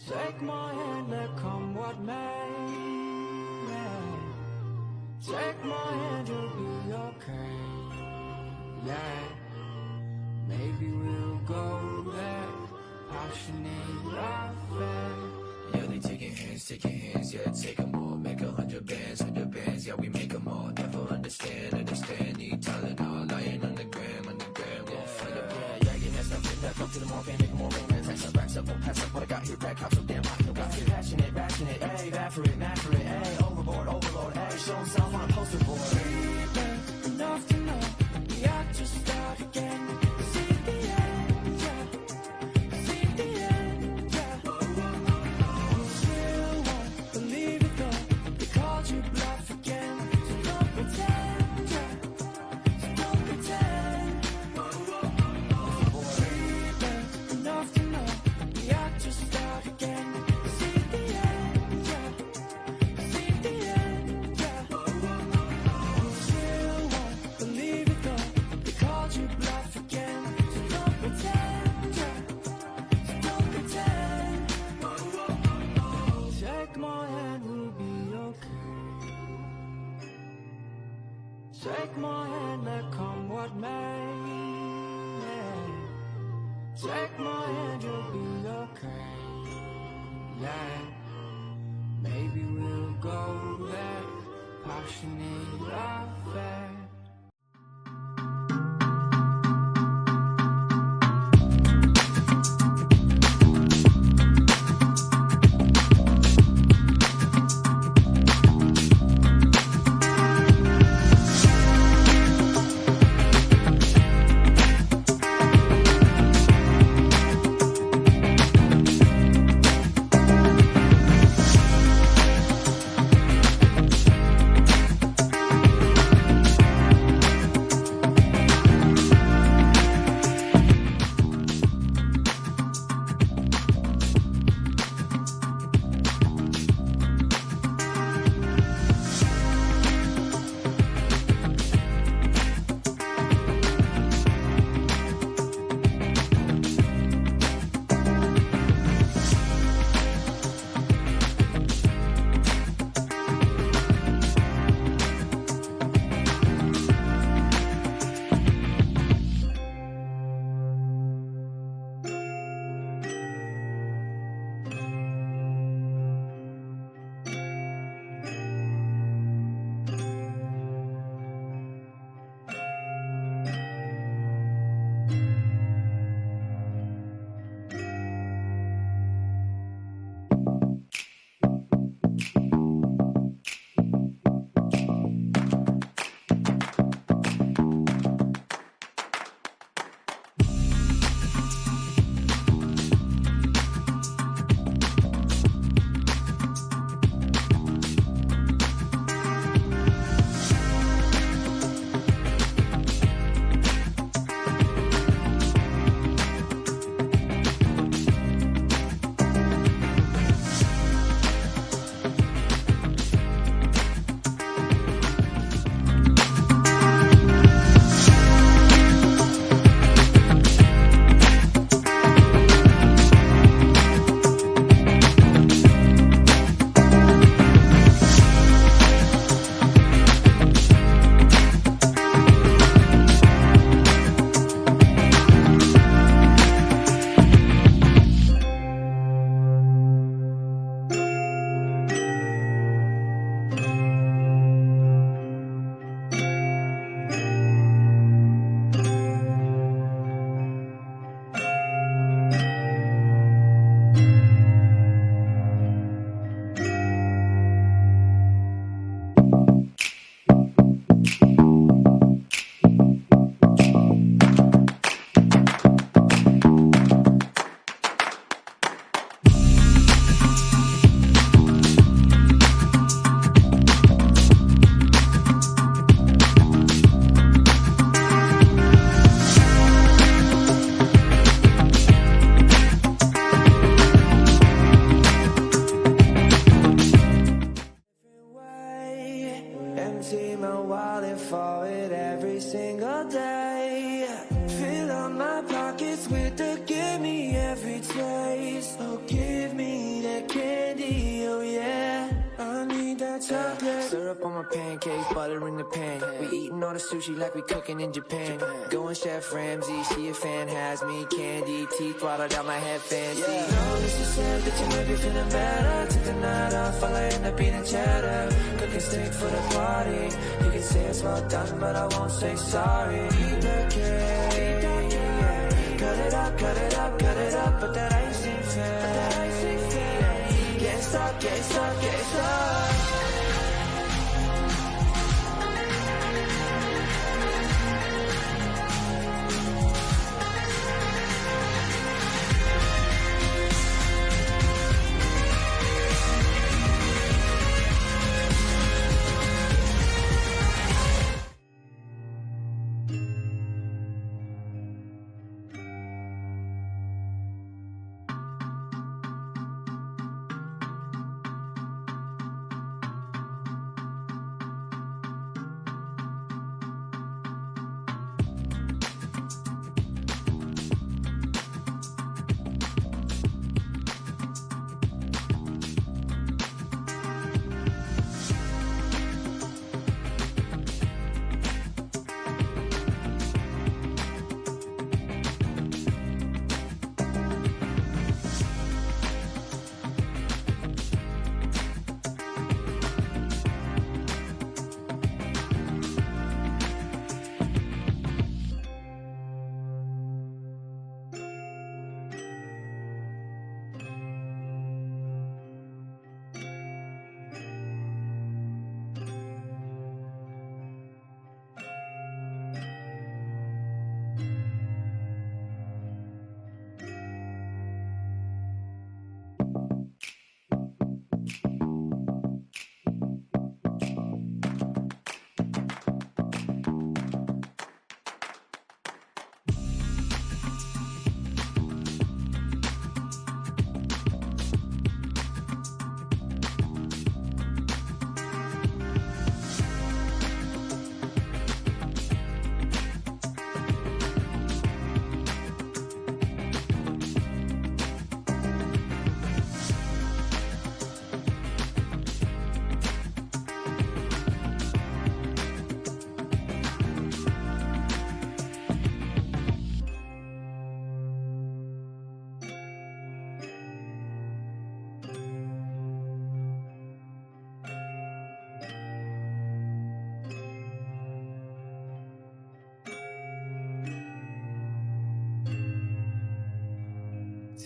Take my hand, let come what may. Yeah. Take my hand, you'll be okay. Yeah. Maybe we'll go there. Passionate affair. Yeah, they taking hands, yeah, take them all. Make 100 bands, yeah, we make them all. Never understand, need Tylenol. Lying on the gram, won't fight it. Yeah, getting that stuff in that up to the more, can't make more romance. Tax up, racks up, won't pass up. What I got here, back up, so damn hot, no got it. Passionate, ayy, that for it, ayy, overboard, overload, ayy, show himself on a poster board. Deep enough to know we have to start again. See the end, yeah. See the end, yeah. You still won't believe it though. They called you bluff again. So don't pretend, yeah. So don't pretend. Deep enough to know we have to start again. See the end, yeah. See the end, yeah. You still won't believe it though. They called you bluff again. So don't pretend, yeah. So don't pretend. Take my hand, we'll be okay. Take my hand, let come what may. Yeah. Take my hand, you'll be okay. Yeah. Maybe we'll go there. Passionate affair. pancakes, buttering the pan. We eating all the sushi like we cooking in Japan. Going Chef Ramsay, she a fan, has me candy, teeth throttled out my head fancy. No, this is sad that you might be feeling better. Took the night off, all I end up eating cheddar. Cooking steak for the party. You can say it's well done, but I won't say sorry. Eat the cake, cut it up, cut it up, cut it up, but that ain't seem fair. Can't stop, can't stop, can't stop.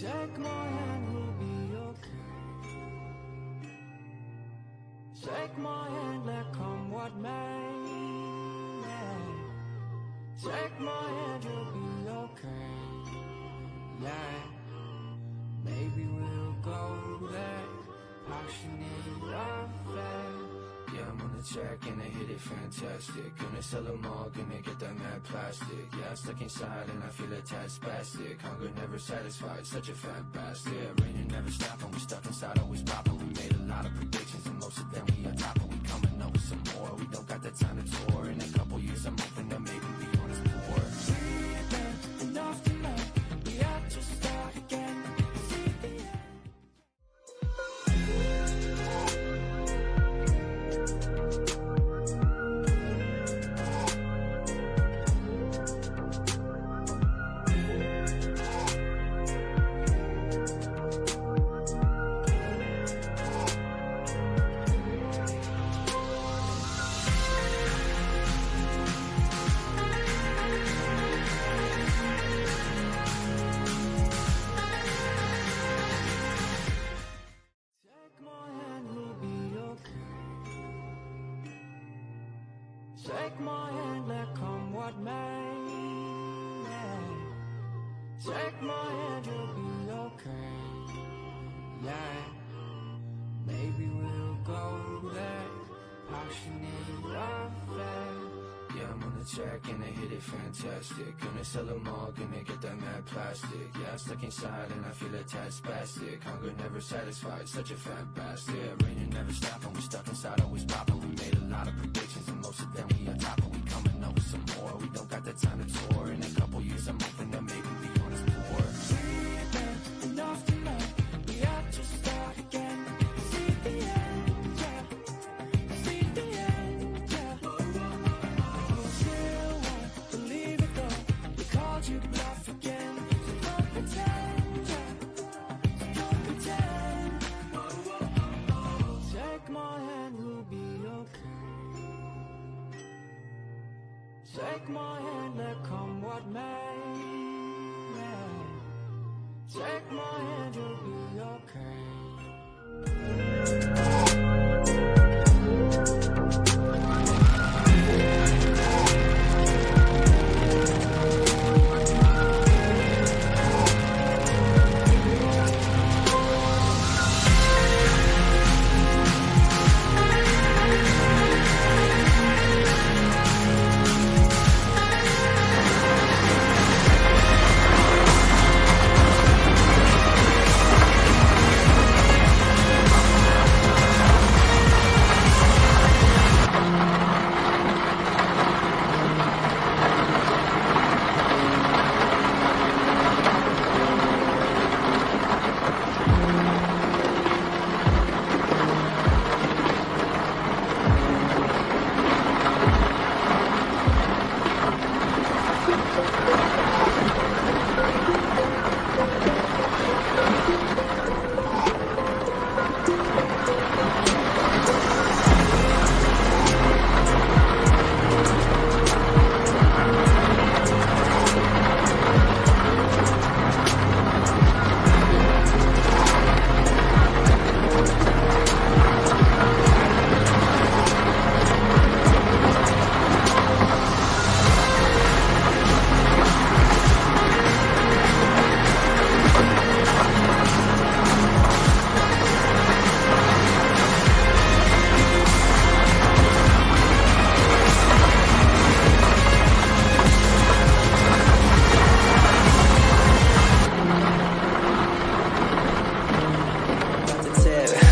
Take my hand, we'll be okay. Take my hand, let come what may. Yeah. Take my hand, you'll be okay. Yeah. Maybe we'll go there. Passionate affair. Yeah, I'm on the track and I hit it fantastic. Gonna sell them all, gonna get that mad plastic. Yeah, I'm stuck inside and I feel a tad spastic. Hunger never satisfied, such a fat bastard. Yeah, raining never stopping, we stuck inside, always popping. We made a lot of predictions and most of them we on top of. We coming up with some more, we don't got the time to tour. In a couple years I'm hoping that maybe we on this tour. We've done enough to know we have to start again. See the end. Take my hand, let come what may. Yeah. Take my hand, you'll be okay. Yeah. Maybe we'll go there. Passionate affair. Yeah, I'm on the track and I hit it fantastic. Gonna sell them all, gonna get that mad plastic. Yeah, I'm stuck inside and I feel a tad spastic. Hunger never satisfied, such a fat bastard. Yeah, raining never stopping, we stuck inside, always popping. We made a lot of predictions and most of them we on top of. We coming up with some more, we don't got the time to tour. In a couple years I'm hoping that maybe we on this tour. We've done enough to know we have to start again. See the end, yeah. See the end, Take my hand, let come what may. Take my hand, you'll be okay.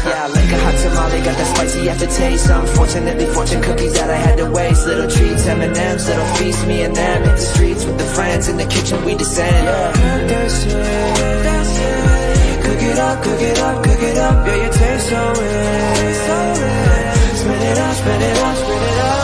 Yeah, like a hot tamale, got that spicy aftertaste. Unfortunately, fortune cookies that I had to waste. Little treats, M&M's, little feast, me and them. Hit the streets with the friends, in the kitchen we descend. Yeah, that's it. Cook it up, cook it up, cook it up. Yeah, you taste so rich. Spin it up, spin it up, spin it up.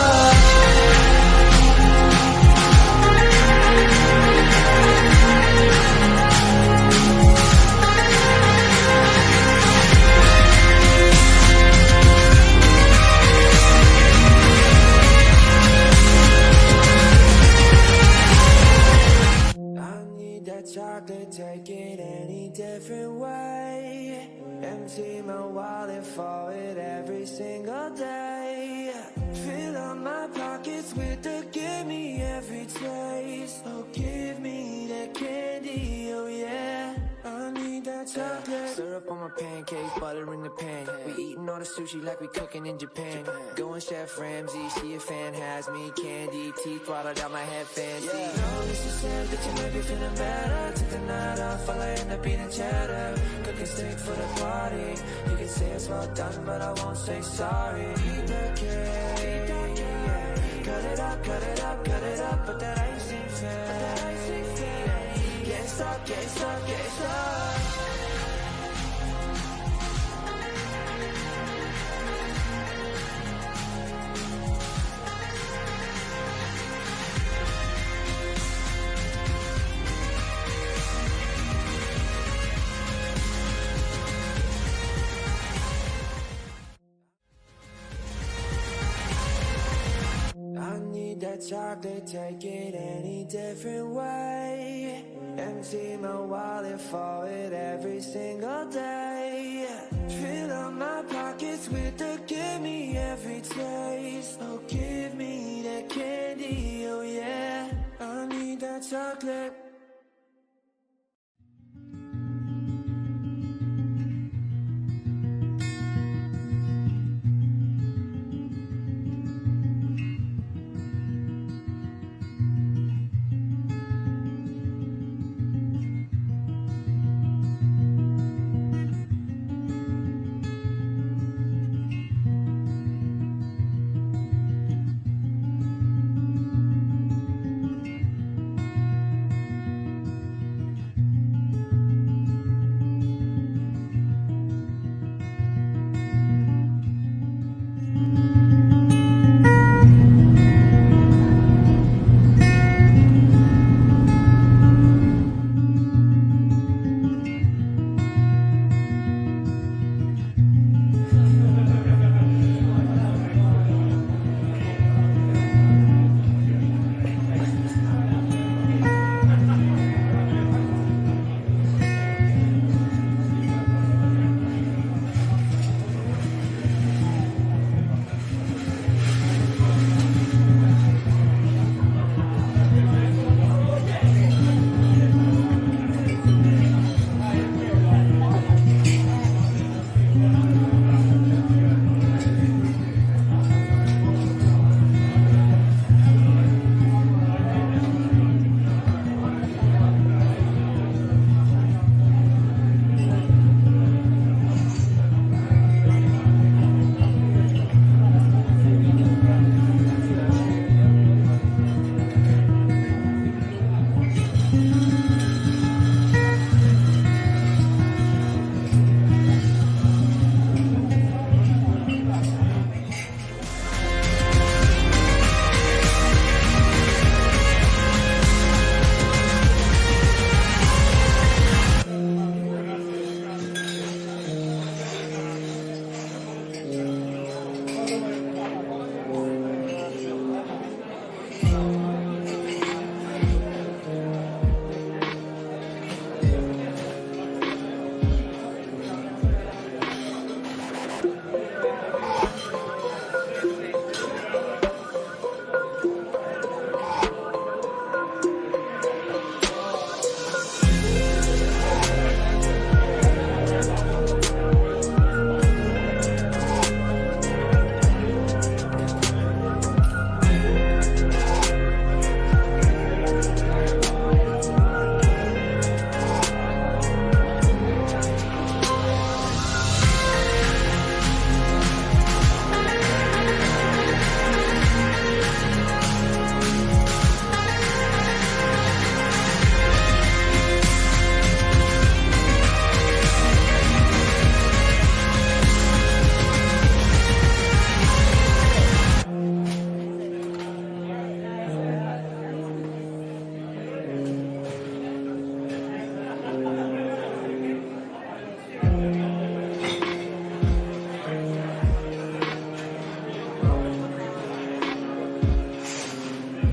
Chocolate, take it any different way. Empty my wallet for it every single day. Fill up my pockets with the give me every taste. Oh, give me that candy, oh yeah. I need that chocolate. Syrup on my pancakes, butter in the pan. We eating all the sushi like we cooking in Japan. Going Chef Ramsay, she a fan, has me candy. Teeth watered out my head fancy. No, it's just said that you might be feeling better. Took the night off while I end up eating cheddar. Cooking steak for the party. You can say it's well done, but I won't say sorry. Eat the cake. Cut it up, cut it up, cut it up. But that icing fake. Can't stop, can't stop, can't stop. I need that chocolate, take it any different way. Empty my wallet for it every single day. Fill up my pockets with the give me every taste. Oh, give me that candy, oh yeah. I need that chocolate.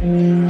Thank